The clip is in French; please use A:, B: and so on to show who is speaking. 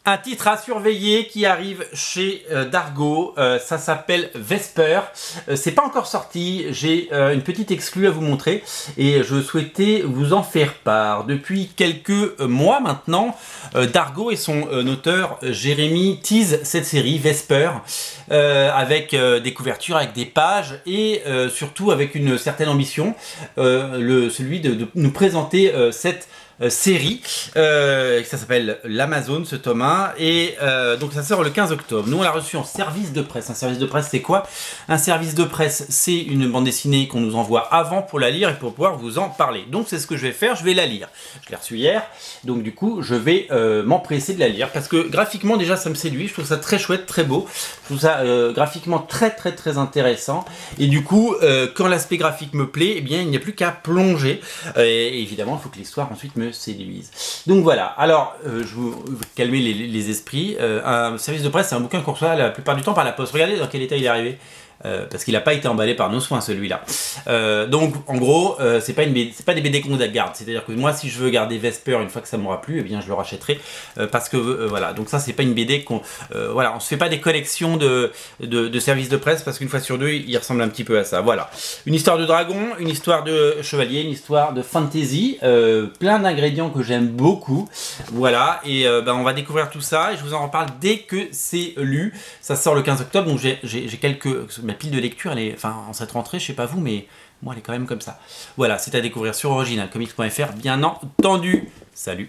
A: Un titre à surveiller qui arrive chez Dargo, ça s'appelle Vesper. C'est pas encore sorti, j'ai une petite exclue à vous montrer et je souhaitais vous en faire part. Depuis quelques mois maintenant, Dargo et son auteur Jérémy teasent cette série Vesper avec des couvertures, avec des pages et surtout avec une certaine ambition, celui de nous présenter cette série, ça s'appelle l'Amazon, ce tome 1, et donc ça sort le 15 octobre. Nous on l'a reçu en service de presse. Un service de presse c'est quoi? Un service de presse c'est une bande dessinée qu'on nous envoie avant pour la lire et pour pouvoir vous en parler. Donc c'est ce que je vais faire, je vais la lire. Je l'ai reçue hier, donc du coup je vais m'empresser de la lire parce que graphiquement déjà ça me séduit, je trouve ça très chouette, très beau, je trouve ça graphiquement très intéressant et du coup quand l'aspect graphique me plaît, eh bien il n'y a plus qu'à plonger et évidemment il faut que l'histoire ensuite me séduise. Donc voilà, alors je vous calmer les esprits, un service de presse c'est un bouquin qu'on reçoit la plupart du temps par la poste. Regardez dans quel état il est arrivé. Parce qu'il n'a pas été emballé par nos soins celui-là. Donc en gros, c'est pas des BD qu'on garde. C'est-à-dire que moi, si je veux garder Vesper une fois que ça m'aura plu, eh bien je le rachèterai parce que voilà. Donc ça, c'est pas une BD qu'on voilà, on se fait pas des collections de services de presse parce qu'une fois sur deux, il ressemble un petit peu à ça. Voilà, une histoire de dragon, une histoire de chevalier, une histoire de fantasy, plein d'ingrédients que j'aime beaucoup. Voilà, et on va découvrir tout ça et je vous en reparle dès que c'est lu. Ça sort le 15 octobre, donc j'ai ma pile de lecture, elle est, enfin, en cette rentrée, je sais pas vous, mais moi, elle est quand même comme ça. Voilà, c'est à découvrir sur originalcomics.fr, bien entendu. Salut!